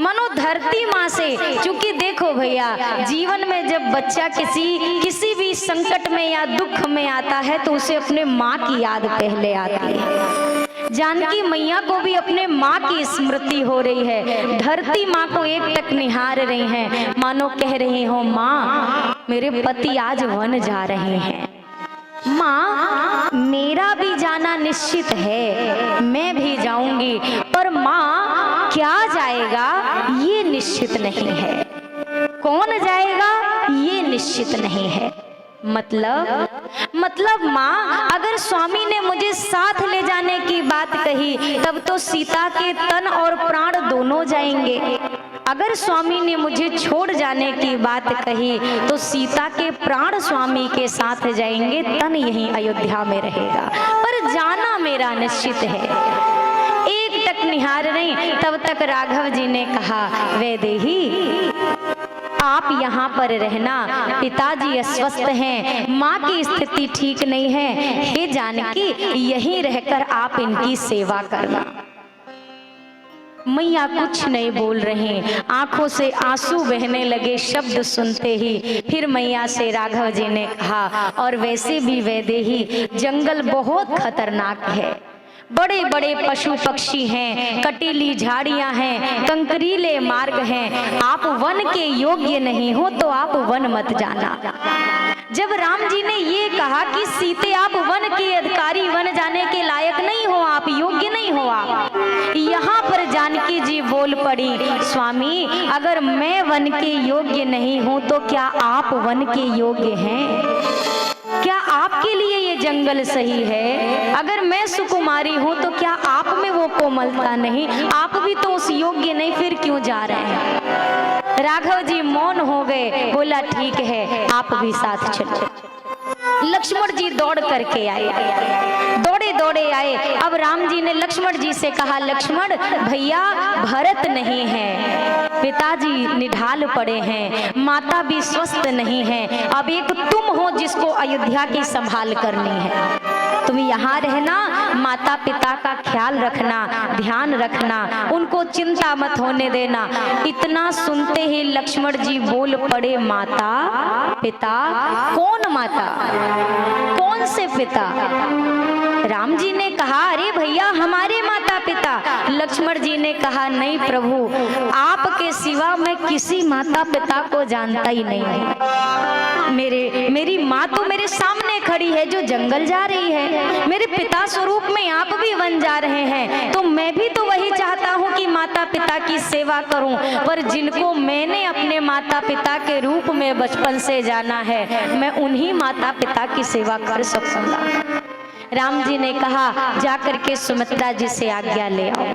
मनो धरती माँ से, क्योंकि देखो भैया जीवन में जब बच्चा किसी भी संकट में या दुख में आता है तो उसे अपने माँ की याद पहले आती है। जानकी मैया को भी अपने माँ की स्मृति हो रही है, धरती माँ को एक टक निहार रही हैं, मानो कह रही हो, माँ मेरे पति आज वन जा रहे हैं। माँ मेरा भी जाना निश्चित है, मैं भी जाऊंगी, पर माँ क्या जाएगा ये निश्चित नहीं है, कौन जाएगा ये निश्चित नहीं है। मतलब माँ अगर स्वामी ने मुझे साथ ले जाने की बात कही तब तो सीता के तन और प्राण दोनों जाएंगे। अगर स्वामी ने मुझे छोड़ जाने की बात कही तो सीता के प्राण स्वामी के साथ जाएंगे, तन यहीं अयोध्या में रहेगा, पर जाना मेरा निश्चित है। एक टक निहार नहीं, तब तक राघव जी ने कहा, वैदेही आप यहाँ पर रहना, पिताजी अस्वस्थ हैं, माँ की स्थिति ठीक नहीं है, हे जानकी यहीं रहकर आप इनकी सेवा करना। मैया कुछ नहीं बोल रही, आंखों से आंसू बहने लगे शब्द सुनते ही। फिर मैया से राघव जी ने कहा, और वैसे भी वैदेही जंगल बहुत खतरनाक है, बड़े बड़े पशु पक्षी हैं, कटीली झाड़ियां हैं, कंकरीले मार्ग हैं, आप वन के योग्य नहीं हो तो आप वन मत जाना। जब राम जी ने ये कहा कि सीते आप वन के अधिकारी, वन जाने के लायक नहीं हो, आप योग्य नहीं हो, आप यहाँ पर जानकी जी बोल पड़ी, स्वामी अगर मैं वन के योग्य नहीं हूँ तो क्या आप वन के योग्य हैं? क्या आपके लिए ये जंगल सही है? अगर मैं सुकुमारी हूँ तो क्या आप में वो कोमलता नहीं? आप भी तो उस योग्य नहीं, फिर क्यों जा रहे हैं? राघव जी मौन हो गए, बोला ठीक है आप भी साथ चलो। लक्ष्मण जी दौड़ करके आए, दौड़े दौड़े आए। अब राम जी ने लक्ष्मण जी से कहा, लक्ष्मण भैया भरत नहीं है, पिताजी निढाल पड़े हैं, माता भी स्वस्थ नहीं है, अब एक तुम हो जिसको अयोध्या की संभाल करनी है। तुम यहाँ रहना, माता पिता का ख्याल रखना, ध्यान रखना, उनको चिंता मत होने देना। इतना सुनते ही लक्ष्मण जी बोल पड़े, माता पिता? कौन माता, कौन से पिता? राम जी ने कहा, अरे भैया हमारे माता पिता। लक्ष्मण जी ने कहा, नहीं प्रभु, आपके सिवा मैं किसी माता पिता को जानता ही नहीं हूँ। मेरी माँ तो मेरे सामने खड़ी है जो जंगल जा रही है, मेरे पिता स्वरूप में आप भी वन जा रहे हैं, तो मैं भी तो वही चाहता हूँ कि माता पिता की सेवा करूं, पर जिनको मैंने अपने माता पिता के रूप में बचपन से जाना है, मैं उन्हीं माता पिता की सेवा कर सकूंगा। राम जी ने कहा, जाकर के सुमित्रा जी से आज्ञा ले आओ।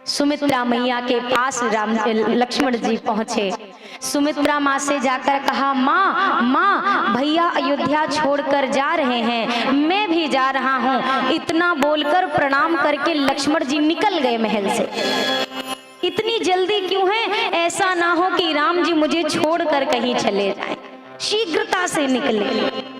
सुमित्रा मैया के पास लक्ष्मण जी पहुंचे। सुमित्रा माँ से जाकर कहा, माँ भैया अयोध्या छोड़कर जा रहे हैं, मैं भी जा रहा हूँ। इतना बोलकर प्रणाम करके लक्ष्मण जी निकल गए महल से। इतनी जल्दी क्यों है? ऐसा ना हो कि राम जी मुझे छोड़कर कहीं चले जाएं। शीघ्रता से निकले।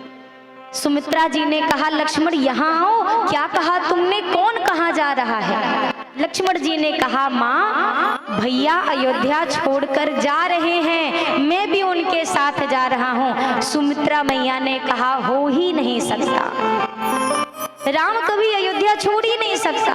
सुमित्रा जी ने कहा, लक्ष्मण यहाँ आओ। क्या कहा तुमने? कौन कहाँ जा रहा है? लक्ष्मण जी ने कहा, माँ भैया अयोध्या छोड़कर जा रहे हैं, मैं भी उनके साथ जा रहा हूँ। सुमित्रा मैया ने कहा, हो ही नहीं सकता, राम कभी अयोध्या छोड़ ही नहीं सकता।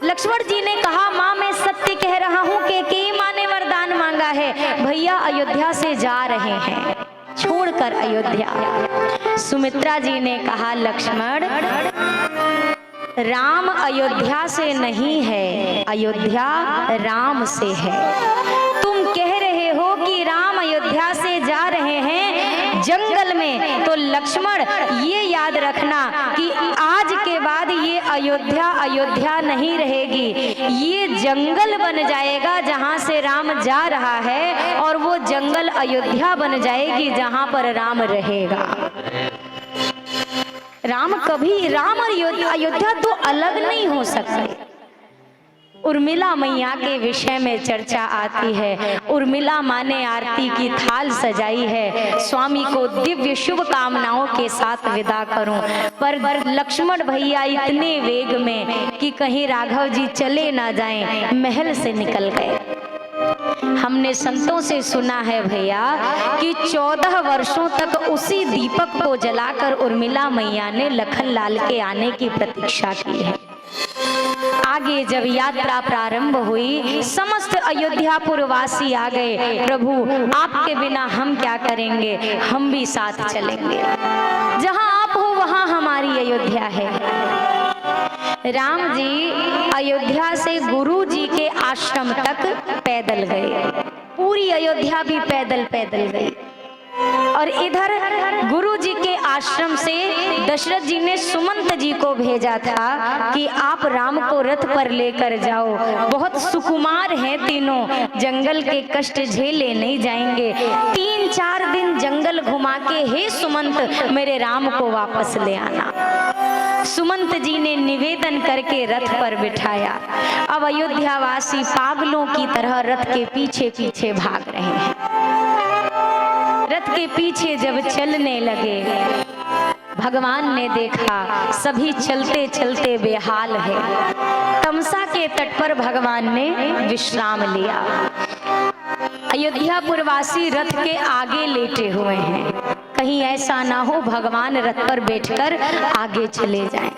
लक्ष्मण जी ने कहा, माँ मैं सत्य कह रहा हूँ कि कई माँ ने वरदान मांगा है, भैया अयोध्या से जा रहे हैं, छोड़कर अयोध्या। सुमित्रा जी ने कहा, लक्ष्मण राम अयोध्या से नहीं है, अयोध्या राम से है। तुम कह रहे हो कि राम अयोध्या से जा रहे हैं जंगल में, तो लक्ष्मण ये याद रखना कि आज के बाद ये अयोध्या नहीं रहेगी, ये जंगल बन जाएगा जहां से राम जा रहा है, और वो जंगल अयोध्या बन जाएगी जहां पर राम रहेगा। राम और अयोध्या तो अलग नहीं हो सकते। उर्मिला मैया के विषय में चर्चा आती है। उर्मिला माँ ने आरती की थाल सजाई है, स्वामी को दिव्य शुभ कामनाओं के साथ विदा करूं, पर लक्ष्मण भैया इतने वेग में कि कहीं राघव जी चले ना जाएं, महल से निकल गए। हमने संतों से सुना है भैया कि 14 वर्षों तक उसी दीपक को जलाकर उर्मिला मैया ने लखन लाल के आने की प्रतीक्षा की है। आगे जब यात्रा प्रारंभ हुई, समस्त अयोध्यापुर वासी आ गए, प्रभु आपके बिना हम क्या करेंगे, हम भी साथ चलेंगे। जहां आप हो वहां हमारी अयोध्या है। राम जी अयोध्या से गुरु जी के आश्रम तक पैदल गए, पूरी अयोध्या भी पैदल पैदल गई। और इधर गुरु जी के आश्रम से दशरथ जी ने सुमंत जी को भेजा था कि आप राम को रथ पर लेकर जाओ, बहुत सुकुमार हैं तीनों, जंगल के कष्ट झेले नहीं जाएंगे। 3-4 दिन जंगल घुमा के हे सुमंत मेरे राम को वापस ले आना। सुमंत जी ने निवेदन करके रथ पर बिठाया। अब अयोध्यावासी पागलों की तरह रथ के पीछे पीछे भाग रहे हैं। रथ के पीछे जब चलने लगे, भगवान ने देखा सभी चलते चलते बेहाल है। तमसा के तट पर भगवान ने विश्राम लिया। अयोध्यापुरवासी रथ के आगे लेटे हुए हैं, कहीं ऐसा ना हो भगवान रथ पर बैठकर आगे चले जाएं।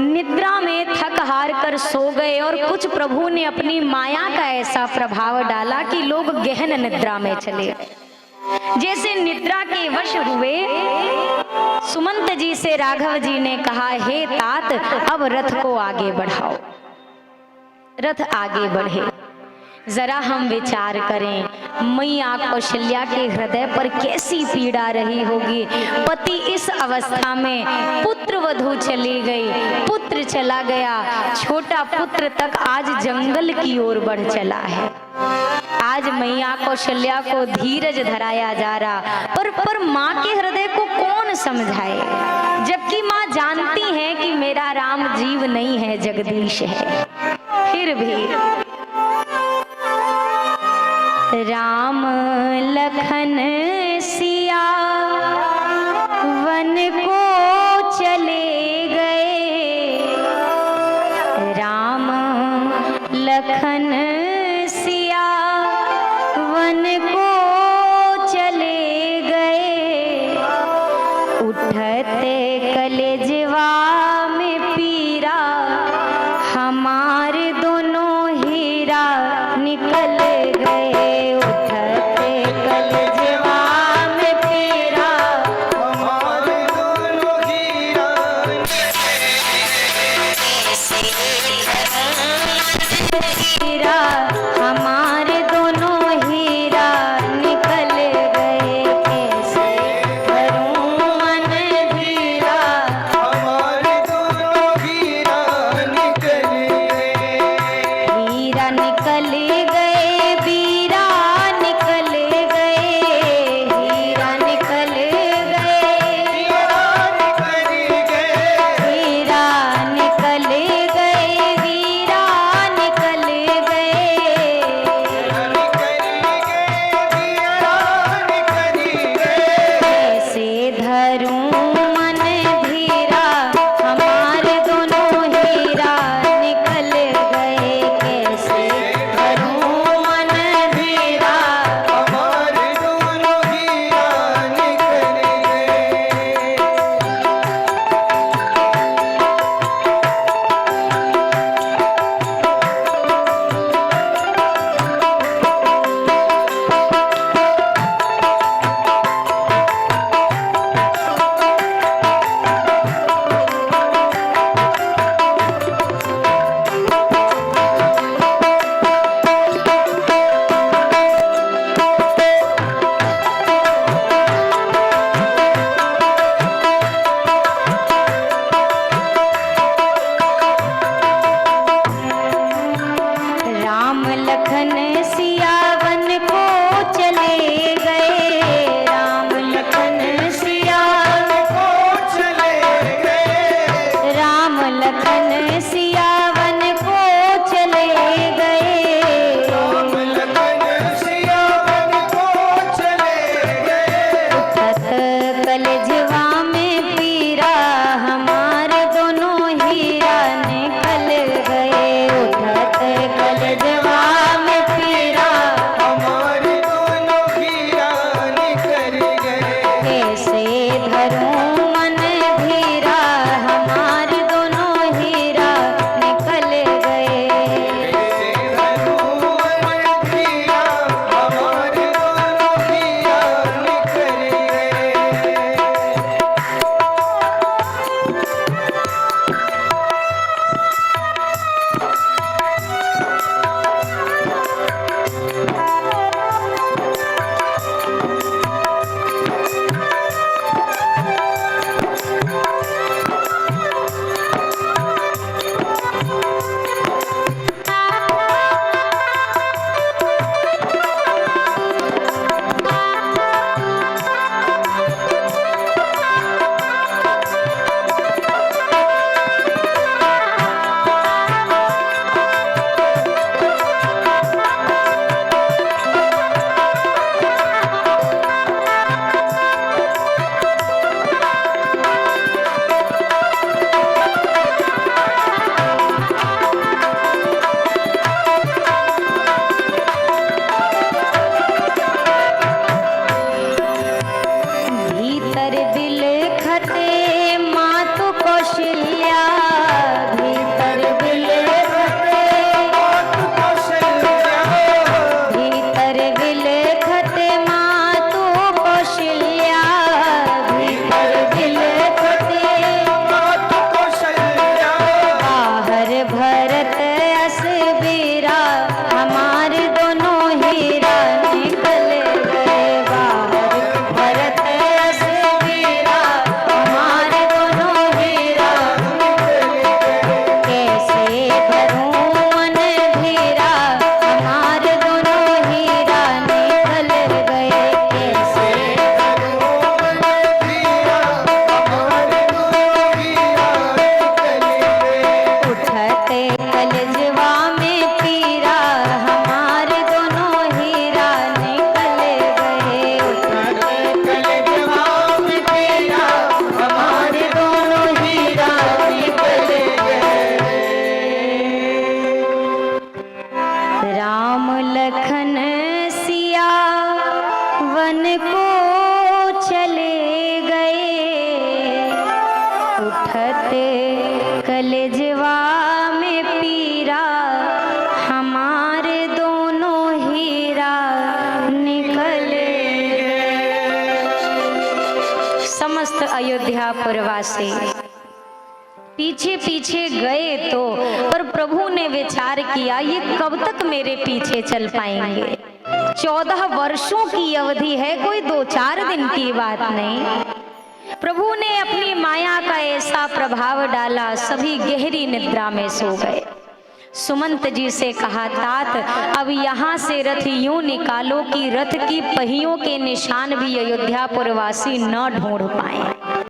निद्रा में थक हार कर सो गए और कुछ प्रभु ने अपनी माया का ऐसा प्रभाव डाला कि लोग गहन निद्रा में चले गए। जैसे निद्रा के वश हुए, सुमंत जी से राघव जी ने कहा, हे तात अब रथ को आगे बढ़ाओ। रथ आगे बढ़े। जरा हम विचार करें, मैया कौशल्या के हृदय पर कैसी पीड़ा रही होगी। पति इस अवस्था में, पुत्र वधू चली गई, पुत्र चला गया, छोटा पुत्र तक आज जंगल की ओर बढ़ चला है। आज मैया कौशल्या को धीरज धराया जा रहा, पर माँ के हृदय को कौन समझाए, जबकि माँ जानती है कि मेरा राम जीव नहीं है, जगदीश है। फिर भी राम लखन सिया वन को चले गए। राम लखन सिया वन को चले गए। उठते कलेजवा में पीरा, हमारे दोनों हीरा निकल गए। कलेजवा में पीरा राम लखन सिया वन को चले गए, उठत कलेजवा में पीरा, हमारे दोनों हीरा निकले गए। समस्त अयोध्यापुरवासी पीछे पीछे गए तो, पर प्रभु ने विचार किया ये कब तक मेरे पीछे चल पाएंगे। 14 वर्षों की अवधि है, कोई 2-4 दिन की बात नहीं। प्रभु ने अपनी माया का ऐसा प्रभाव डाला, सभी गहरी निद्रा में सो गए। सुमंत जी से कहा, तात अब यहाँ से रथ यूं निकालो कि रथ की पहियों के निशान भी अयोध्यापुरवासी न ढूंढ पाए।